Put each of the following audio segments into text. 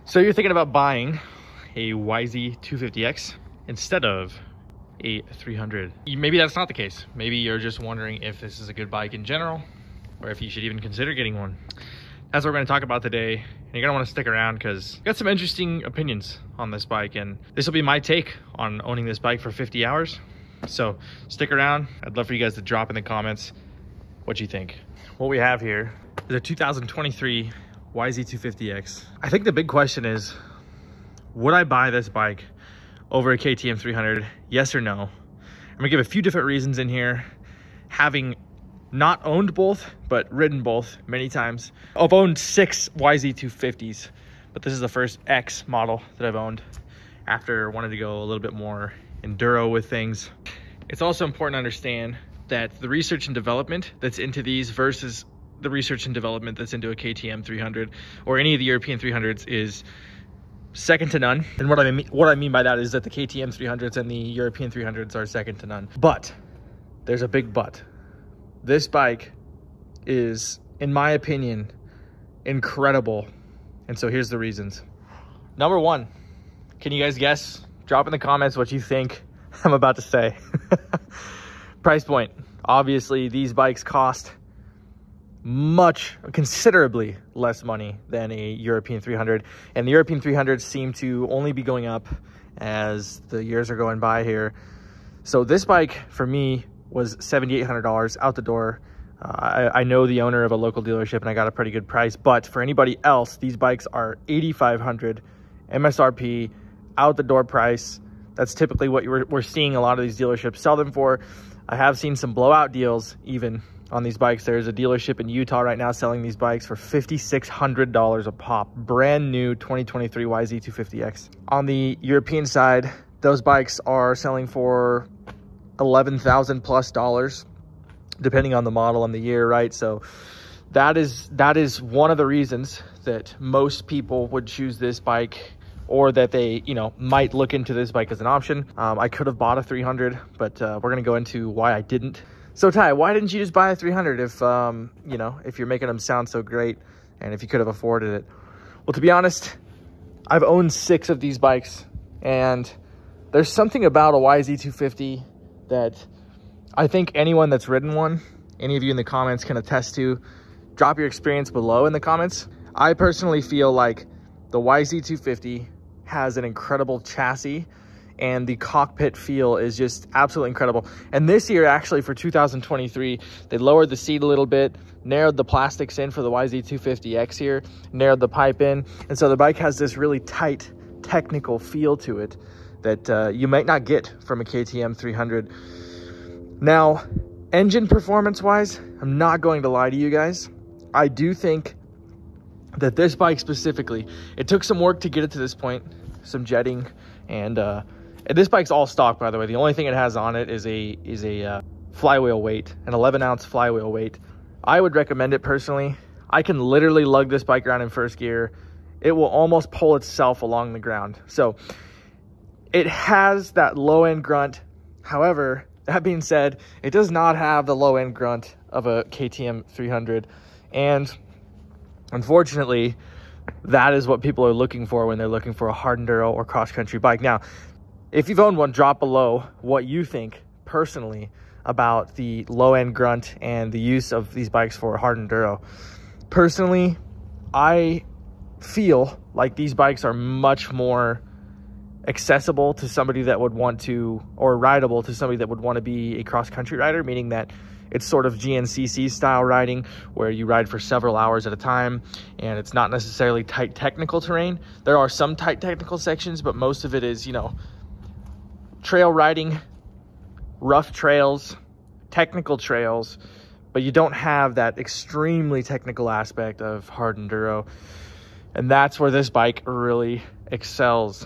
So you're thinking about buying a YZ250X instead of a 300. Maybe that's not the case. Maybe you're just wondering if this is a good bike in general, or if you should even consider getting one. That's what we're going to talk about today, and you're going to want to stick around because I got some interesting opinions on this bike, and this will be my take on owning this bike for 50 hours. So stick around. I'd love for you guys to drop in the comments what you think. What we have here is a 2023 YZ250X. I think the big question is, would I buy this bike over a KTM300? Yes or no? I'm gonna give a few different reasons in here. Having not owned both, but ridden both many times. I've owned 6 YZ250s, but this is the first X model that I've owned after wanting to go a little bit more enduro with things. It's also important to understand that the research and development that's into these versus the research and development that's into a KTM300 or any of the European 300s is second to none. And what I mean by that is that the KTM 300s and the European 300s are second to none. But there's a big but. This bike is, in my opinion, incredible. And so here's the reasons. Number one, can you guys guess? Drop in the comments what you think I'm about to say. Price point. Obviously, these bikes cost considerably less money than a European 300, and the European 300s seem to only be going up as the years are going by here. So this bike for me was $7,800 out the door. I know the owner of a local dealership and I got a pretty good price, but for anybody else, these bikes are $8,500 MSRP out the door price. That's typically what we're seeing a lot of these dealerships sell them for. I have seen some blowout deals even on these bikes. There's a dealership in Utah right now selling these bikes for $5,600 a pop. Brand new 2023 YZ250X. On the European side, those bikes are selling for $11,000 plus, depending on the model and the year, right? So that is one of the reasons that most people would choose this bike, or that they, might look into this bike as an option. I could have bought a 300, but we're gonna go into why I didn't. So Ty, why didn't you just buy a 300 if you're making them sound so great and if you could have afforded it? Well, to be honest, I've owned 6 of these bikes, and there's something about a YZ250 that I think anyone that's ridden one, any of you in the comments can attest to. Drop your experience below in the comments. I personally feel like the YZ250 has an incredible chassis, and the cockpit feel is just absolutely incredible. And this year, actually, for 2023, they lowered the seat a little bit, narrowed the plastics in for the YZ250X here, narrowed the pipe in, and so the bike has this really tight technical feel to it that you might not get from a KTM 300. Now, engine performance wise, I'm not going to lie to you guys. I do think that this bike specifically, it took some work to get it to this point, some jetting, and this bike's all stock, by the way. The only thing it has on it is a flywheel weight, an 11-ounce flywheel weight. I would recommend it personally. I can literally lug this bike around in first gear. It will almost pull itself along the ground. So it has that low-end grunt. However, that being said, it does not have the low-end grunt of a KTM 300. And unfortunately, that is what people are looking for when they're looking for a hard enduro or cross-country bike. Now, if you've owned one, drop below what you think personally about the low-end grunt and the use of these bikes for hard enduro. Personally, I feel like these bikes are much more accessible to somebody that would want to, or rideable to somebody that would want to be a cross-country rider, meaning that it's sort of GNCC style riding where you ride for several hours at a time, and it's not necessarily tight technical terrain. There are some tight technical sections, but most of it is, trail riding, rough trails, technical trails, but you don't have that extremely technical aspect of hard enduro. And that's where this bike really excels.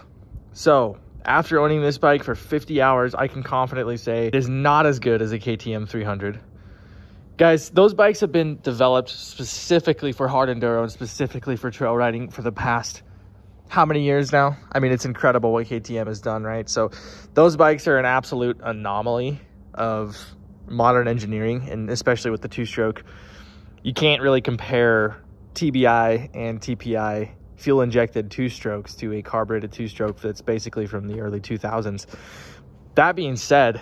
So after owning this bike for 50 hours, I can confidently say it is not as good as a KTM 300. Guys, those bikes have been developed specifically for hard enduro and specifically for trail riding for the past how many years now? I mean, it's incredible what KTM has done, right? So those bikes are an absolute anomaly of modern engineering, and especially with the two-stroke. You can't really compare TBI and TPI fuel injected two strokes to a carbureted two stroke that's basically from the early 2000s. That being said,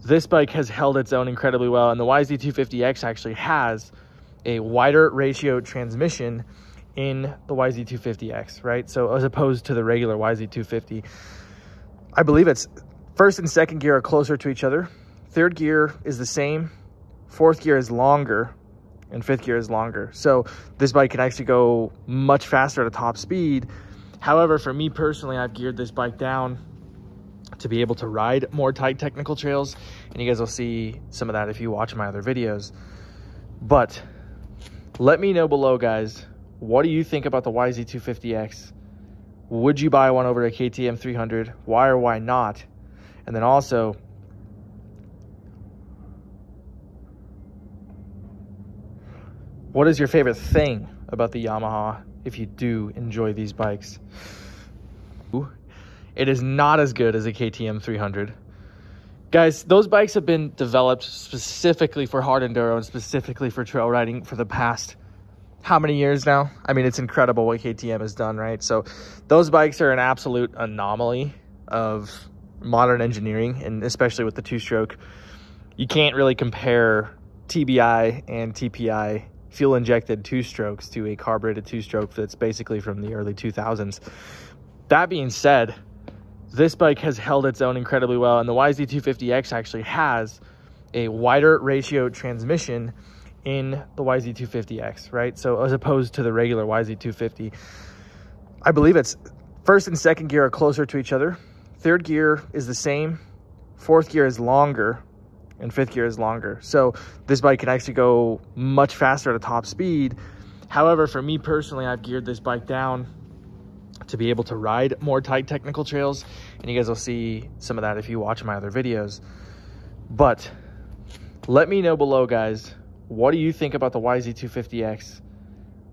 this bike has held its own incredibly well, and the YZ250X actually has a wider ratio transmission in the YZ250X, right? So as opposed to the regular YZ250, I believe it's first and second gear are closer to each other. Third gear is the same. Fourth gear is longer, and fifth gear is longer. So this bike can actually go much faster at a top speed. However, for me personally, I've geared this bike down to be able to ride more tight technical trails, and you guys will see some of that if you watch my other videos. But let me know below, guys, what do you think about the YZ250X? Would you buy one over a KTM300? Why or why not? And then also, what is your favorite thing about the Yamaha if you do enjoy these bikes? It is not as good as a KTM300. Guys, those bikes have been developed specifically for hard enduro and specifically for trail riding for the past how many years now? I mean, it's incredible what KTM has done, right? So those bikes are an absolute anomaly of modern engineering, and especially with the two-stroke. You can't really compare TBI and TPI fuel injected two strokes to a carbureted two stroke that's basically from the early 2000s. That being said, this bike has held its own incredibly well, and the YZ250X actually has a wider ratio transmission in the YZ250X, right? So as opposed to the regular YZ250, I believe it's first and second gear are closer to each other. Third gear is the same. Fourth gear is longer, and fifth gear is longer. So this bike can actually go much faster at a top speed. However, for me personally, I've geared this bike down to be able to ride more tight technical trails, and you guys will see some of that if you watch my other videos. But let me know below, guys, what do you think about the YZ250X?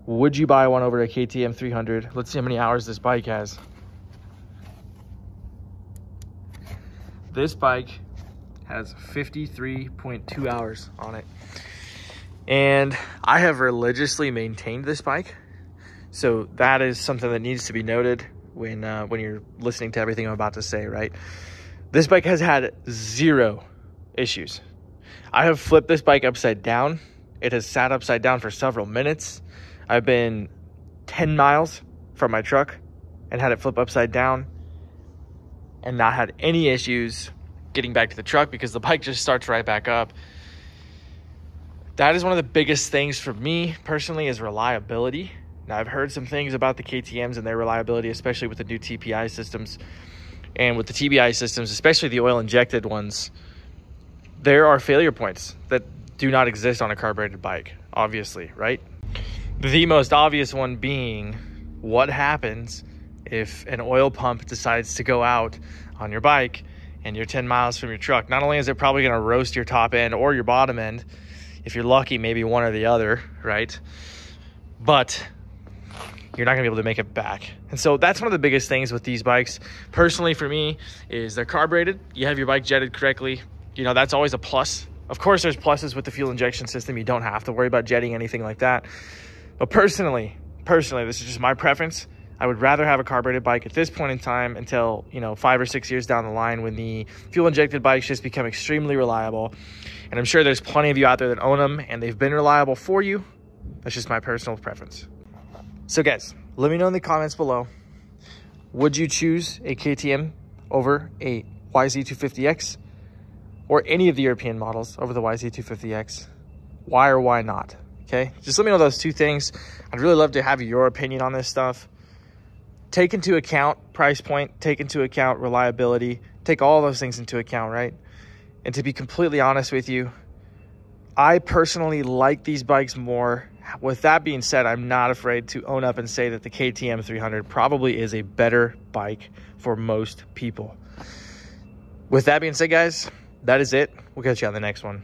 Would you buy one over a KTM300? Let's see how many hours this bike has. This bike has 53.2 hours on it, and I have religiously maintained this bike. So that is something that needs to be noted when you're listening to everything I'm about to say, right? This bike has had zero issues. I have flipped this bike upside down. It has sat upside down for several minutes. I've been 10 miles from my truck and had it flip upside down and not had any issues getting back to the truck because the bike just starts right back up. That is one of the biggest things for me personally, is reliability. Now, I've heard some things about the KTMs and their reliability, especially with the new TPI systems. And with the TBI systems, especially the oil-injected ones, there are failure points that do not exist on a carbureted bike, obviously, right? The most obvious one being, what happens if an oil pump decides to go out on your bike and you're 10 miles from your truck? Not only is it probably going to roast your top end or your bottom end, if you're lucky, maybe one or the other, right? But you're not gonna be able to make it back. And so that's one of the biggest things with these bikes. Personally, for me, is they're carbureted. You have your bike jetted correctly. You know, that's always a plus. Of course, there's pluses with the fuel injection system. You don't have to worry about jetting, anything like that. But personally, this is just my preference. I would rather have a carbureted bike at this point in time until, 5 or 6 years down the line when the fuel injected bikes just become extremely reliable. And I'm sure there's plenty of you out there that own them and they've been reliable for you. That's just my personal preference. So guys, let me know in the comments below, would you choose a KTM over a YZ250X or any of the European models over the YZ250X? Why or why not? Okay, just let me know those two things. I'd really love to have your opinion on this stuff. Take into account price point, take into account reliability, take all those things into account, right? And to be completely honest with you, I personally like these bikes more. With that being said, I'm not afraid to own up and say that the KTM300 probably is a better bike for most people. With that being said, guys, that is it. We'll catch you on the next one.